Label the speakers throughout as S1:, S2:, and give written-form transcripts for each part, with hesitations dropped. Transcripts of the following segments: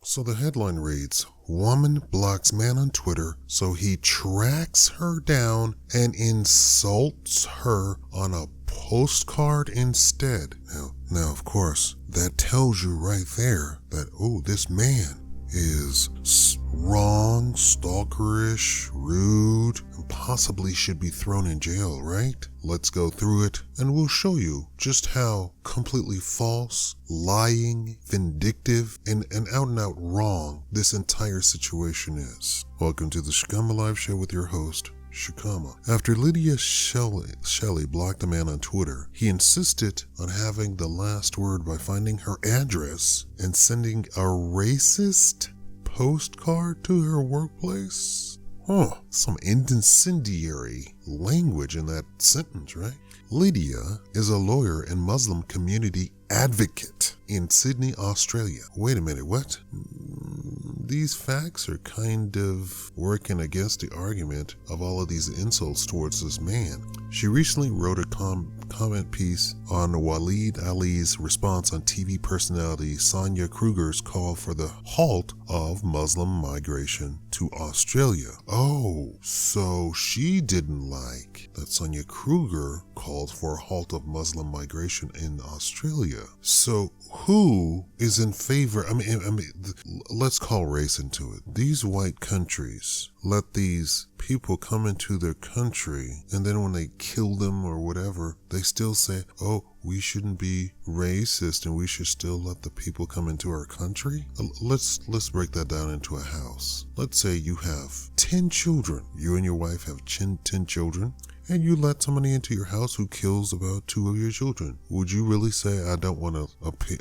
S1: So the headline reads, "Woman blocks man on Twitter so he tracks her down and insults her on a postcard instead." Now, of course, that tells you right there that, this man is wrong, stalkerish, rude, and possibly should be thrown in jail, right? Let's go through it, and we'll show you just how completely false, lying, vindictive, and out-and-out wrong this entire situation is. Welcome to the Shakaama Live Show with your host, Shakaama. After Lydia Shelley blocked a man on Twitter, he insisted on having the last word by finding her address and sending a racist postcard to her workplace. Some incendiary language in that sentence, right? Lydia is a lawyer and Muslim community advocate in Sydney, Australia. Wait a minute, what? These facts are kind of working against the argument of all of these insults towards this man. She recently wrote a comment piece on Waleed Ali's response on TV personality Sonia Kruger's call for the halt of Muslim migration to Australia. So she didn't like that Sonia Kruger called for a halt of Muslim migration in Australia. So who is in favor? I mean, let's call race into it. These white countries let these people come into their country, and then when they kill them or whatever, they still say, we shouldn't be racist and we should still let the people come into our country. Let's break that down into a house. Let's say you have 10 children. You and your wife have 10 children, and you let somebody into your house who kills about 2 of your children. Would you really say, I don't want to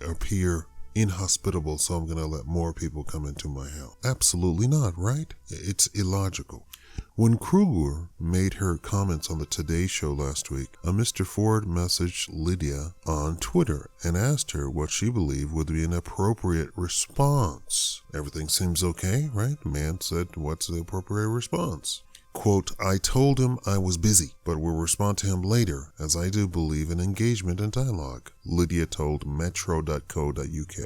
S1: appear inhospitable, so I'm going to let more people come into my house? Absolutely not, right? It's illogical. When Kruger made her comments on the Today Show last week, a Mr. Ford messaged Lydia on Twitter and asked her what she believed would be an appropriate response. Everything seems okay, right? The man said, what's the appropriate response? Quote, "I told him I was busy, but will respond to him later, as I do believe in engagement and dialogue," Lydia told metro.co.uk.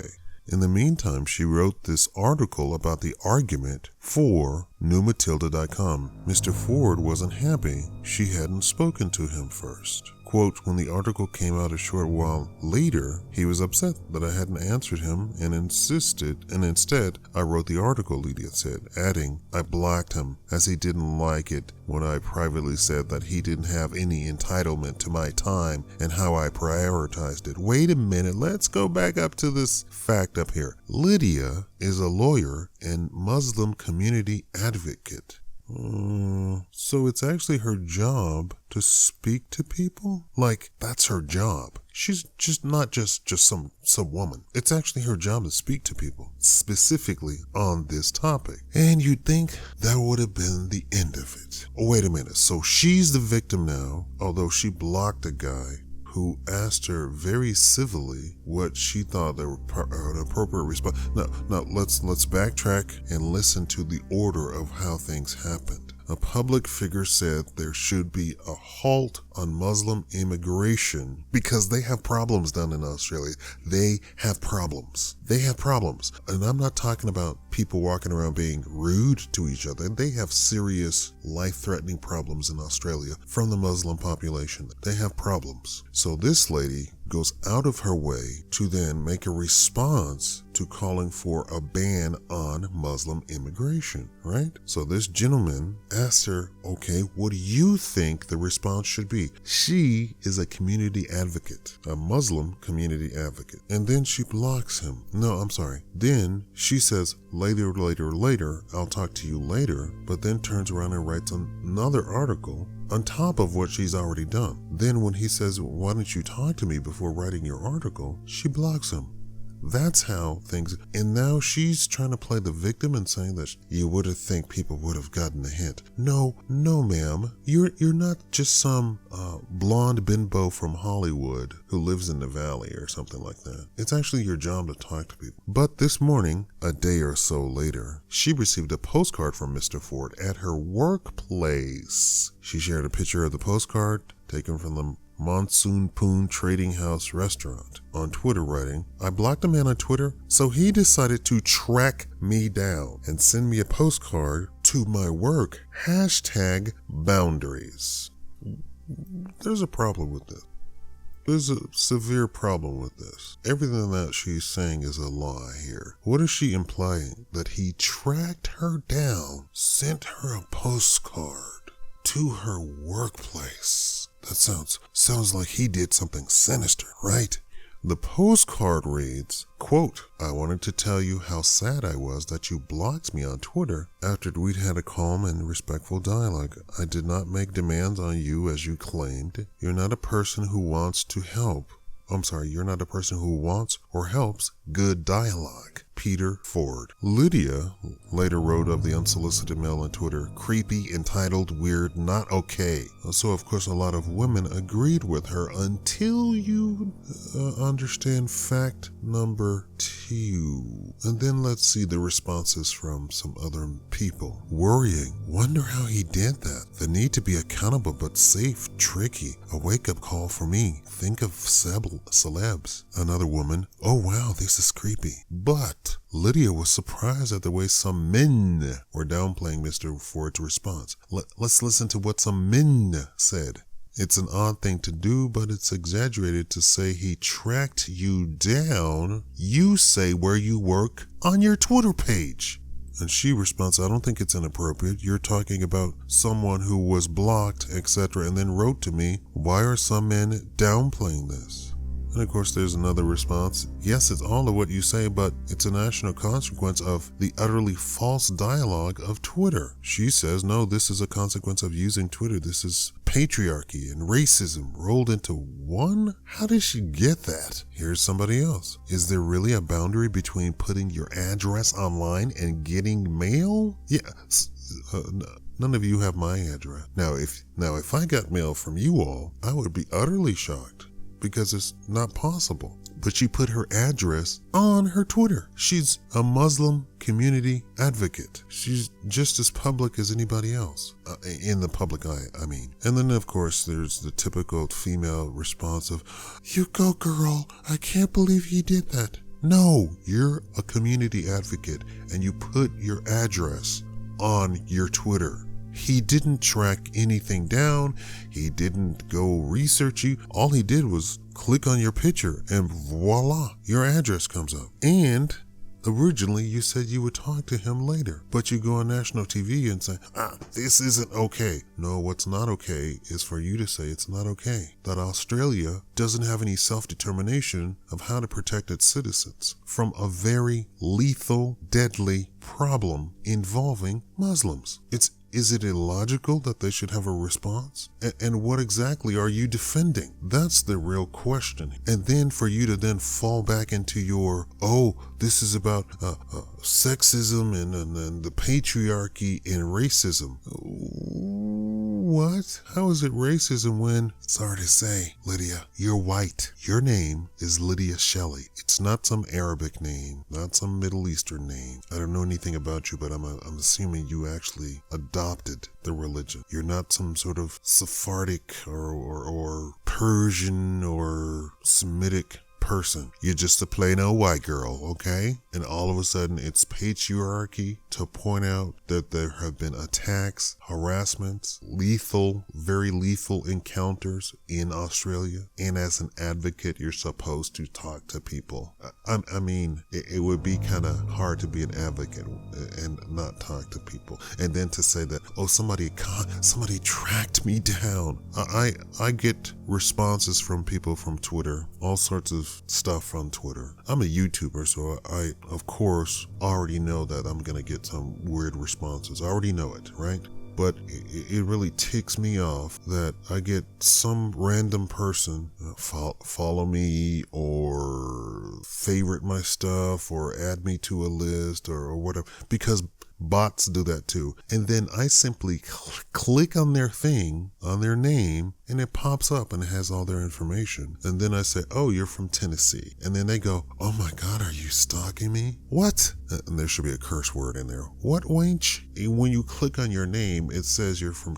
S1: In the meantime, she wrote this article about the argument for newmatilda.com. Mr. Ford wasn't happy she hadn't spoken to him first. Quote, "When the article came out a short while later, he was upset that I hadn't answered him and instead I wrote the article," Lydia said, adding, "I blocked him as he didn't like it when I privately said that he didn't have any entitlement to my time and how I prioritized it." Wait a minute, let's go back up to this fact up here. Lydia is a lawyer and Muslim community advocate. So it's actually her job to speak to people? Like, that's her job. She's just not just some woman. It's actually her job to speak to people, specifically on this topic. And you'd think that would have been the end of it. Wait a minute. So she's the victim now, although she blocked a guy who asked her very civilly what she thought an appropriate response. Now let's backtrack and listen to the order of how things happened. A public figure said there should be a halt on Muslim immigration because they have problems down in Australia. They have problems. And I'm not talking about people walking around being rude to each other. They have serious life-threatening problems in Australia from the Muslim population. They have problems. So this lady goes out of her way to then make a response to calling for a ban on Muslim immigration, right? So this gentleman asked her, okay, what do you think the response should be? She is a community advocate, a Muslim community advocate. And then she blocks him. No, I'm sorry. Then she says, later, I'll talk to you later, but then turns around and writes another article on top of what she's already done. Then when he says, why don't you talk to me before writing your article, she blocks him. That's how things, and now she's trying to play the victim and saying that you would have think people would have gotten a hint. No, ma'am. You're not just some blonde bimbo from Hollywood who lives in the valley or something like that. It's actually your job to talk to people. But this morning, a day or so later, she received a postcard from Mr. Ford at her workplace. She shared a picture of the postcard taken from the Monsoon Poon Trading House Restaurant on Twitter, writing, I blocked a man on Twitter, so he decided to track me down and send me a postcard to my work. #boundaries. There's a problem with this. There's a severe problem with this. Everything that she's saying is a lie here. What is she implying? That he tracked her down, sent her a postcard to her workplace. That sounds like he did something sinister, right? The postcard reads, quote, I wanted to tell you how sad I was that you blocked me on Twitter after we'd had a calm and respectful dialogue. I did not make demands on you as you claimed. You're not a person who wants to help. You're not a person who wants or helps good dialogue. Peter Ford. Lydia later wrote of the unsolicited mail on Twitter, creepy, entitled, weird, not okay. So, of course, a lot of women agreed with her until you understand fact number 2. And then let's see the responses from some other people. Worrying. Wonder how he did that. The need to be accountable but safe, tricky. A wake-up call for me. Think of celebs. Another woman. Oh, wow, this is creepy. But Lydia was surprised at the way some men were downplaying Mr. Ford's response. Let's listen to what some men said. It's an odd thing to do, but it's exaggerated to say he tracked you down. You say where you work on your Twitter page. And she responds, I don't think it's inappropriate. You're talking about someone who was blocked, etc., and then wrote to me, why are some men downplaying this? And of course, there's another response. Yes, it's all of what you say, but it's a national consequence of the utterly false dialogue of Twitter. She says, no, this is a consequence of using Twitter. This is patriarchy and racism rolled into one? How did she get that? Here's somebody else. Is there really a boundary between putting your address online and getting mail? Yeah, none of you have my address. Now, if I got mail from you all, I would be utterly shocked, because it's not possible. But she put her address on her Twitter. She's a Muslim community advocate. She's just as public as anybody else. In the public eye, I mean. And then, of course, there's the typical female response of, you go, girl. I can't believe he did that. No, you're a community advocate, and you put your address on your Twitter. He didn't track anything down. He didn't go research you. All he did was click on your picture and voila, your address comes up. And originally you said you would talk to him later, but you go on national TV and say, this isn't okay. No, what's not okay is for you to say it's not okay. That Australia doesn't have any self-determination of how to protect its citizens from a very lethal, deadly problem involving Muslims. Is it illogical that they should have a response? And what exactly are you defending? That's the real question. And then for you to then fall back into your, this is about sexism and the patriarchy and racism. What? How is it racism when, sorry to say, Lydia, you're white. Your name is Lydia Shelley. It's not some Arabic name, not some Middle Eastern name. I don't know anything about you, but I'm assuming you actually adopted the religion. You're not some sort of Sephardic or Persian or Semitic person. You're just a plain old white girl, okay? And all of a sudden it's patriarchy to point out that there have been attacks, harassments, very lethal encounters in Australia. And as an advocate, you're supposed to talk to people. I mean, it would be kind of hard to be an advocate and not talk to people. And then to say that, somebody tracked me down. I get responses from people from Twitter, all sorts of stuff on Twitter. I'm a YouTuber, so I, of course, already know that I'm going to get some weird responses. I already know it, right? But it really ticks me off that I get some random person follow me or favorite my stuff or add me to a list or whatever, because bots do that too. And then I simply click on their thing, on their name, and it pops up and it has all their information. And then I say, you're from Tennessee. And then they go, oh my God, are you stalking me? What? And there should be a curse word in there. What, wench? When you click on your name, it says you're from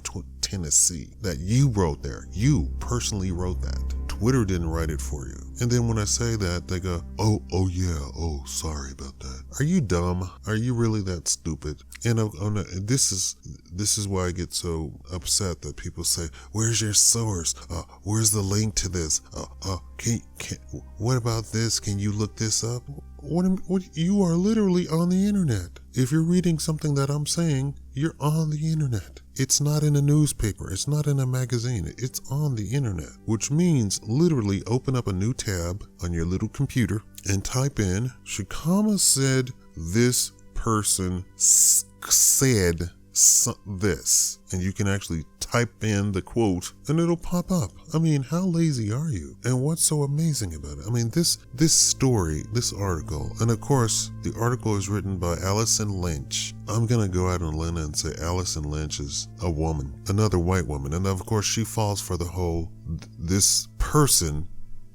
S1: Tennessee that you wrote there. You personally wrote that. Twitter didn't write it for you. And then when I say that, they go, oh yeah, oh, sorry about that. Are you dumb? Are you really that stupid? And this is why I get so upset that people say, where's your source? Where's the link to this? What about this? Can you look this up? What? You are literally on the internet. If you're reading something that I'm saying, you're on the internet. It's not in a newspaper. It's not in a magazine. It's on the internet, which means literally open up a new tab on your little computer and type in, Shakaama said this person said this, and you can actually type in the quote and it'll pop up. I mean, how lazy are you? And what's so amazing about it? I mean, this story, this article, and of course the article is written by Allison Lynch. I'm gonna go out on a limb and say Allison Lynch is a woman, another white woman, and of course she falls for the whole this person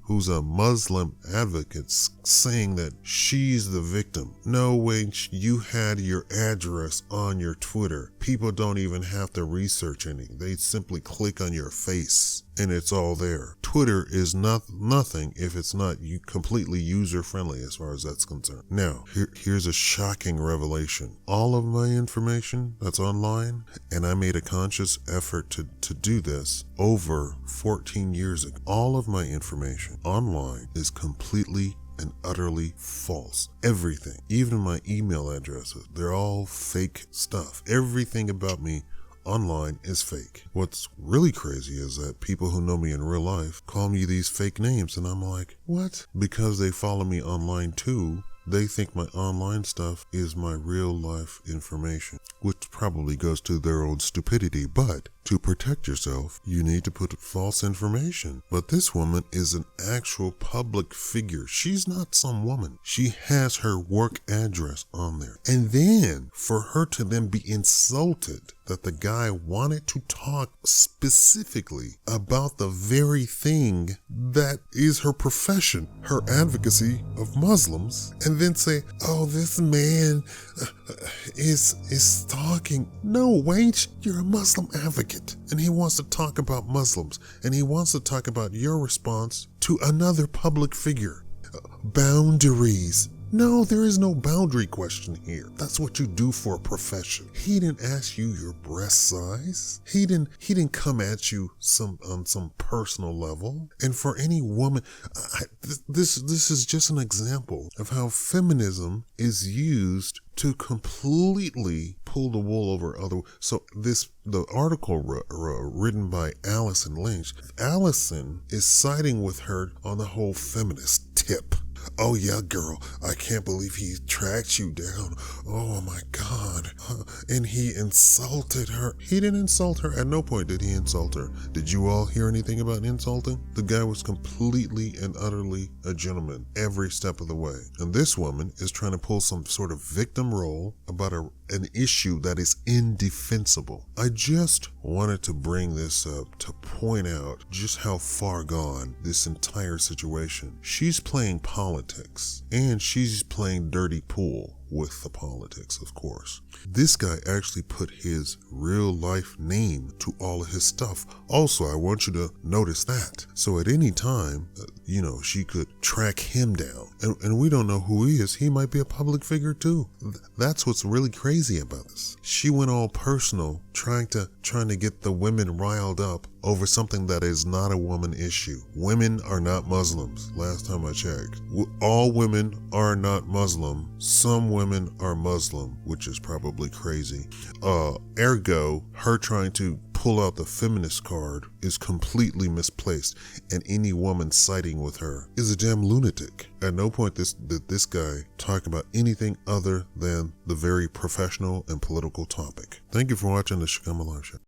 S1: who's a Muslim advocate saying that she's the victim. No way, you had your address on your Twitter. People don't even have to research anything. They simply click on your face and it's all there. Twitter is nothing if it's not completely user-friendly as far as that's concerned. Now, here's a shocking revelation. All of my information that's online, and I made a conscious effort to do this over 14 years ago. All of my information online is completely and utterly false. Everything, even my email addresses, they're all fake stuff. Everything about me online is fake. What's really crazy is that people who know me in real life call me these fake names, and I'm like, what? Because they follow me online too, they think my online stuff is my real life information, which probably goes to their own stupidity. But to protect yourself, you need to put false information. But this woman is an actual public figure. She's not some woman. She has her work address on there. And then for her to then be insulted that the guy wanted to talk specifically about the very thing that is her profession, her advocacy of Muslims, and then say, oh, this man is talking. No, wait, you're a Muslim advocate, and he wants to talk about Muslims, and he wants to talk about your response to another public figure. Boundaries. No, there is no boundary question here. That's what you do for a profession. He didn't ask you your breast size. He didn't come at you on some personal level. And for any woman, this is just an example of how feminism is used to completely pull the wool over other. So the article written by Allison Lynch, Allison is siding with her on the whole feminist tip. Oh yeah, girl, I can't believe he tracked you down. Oh my God. And he insulted her. He didn't insult her. At no point did he insult her. Did you all hear anything about insulting? The guy was completely and utterly a gentleman every step of the way. And this woman is trying to pull some sort of victim role about an issue that is indefensible. I just wanted to bring this up to point out just how far gone this entire situation. She's playing politics, and she's playing dirty pool with the politics, of course. This guy actually put his real life name to all of his stuff. Also, I want you to notice that. So at any time, she could track him down. And we don't know who he is. He might be a public figure too. That's what's really crazy about this. She went all personal, trying to get the women riled up over something that is not a woman issue. Women are not Muslims. Last time I checked, all women are not Muslim. Some women are Muslim, which is probably crazy. Ergo, her trying to pull out the feminist card is completely misplaced, and any woman siding with her is a damn lunatic. At no point did this guy talk about anything other than the very professional and political topic. Thank you for watching the Shakaama Live Show.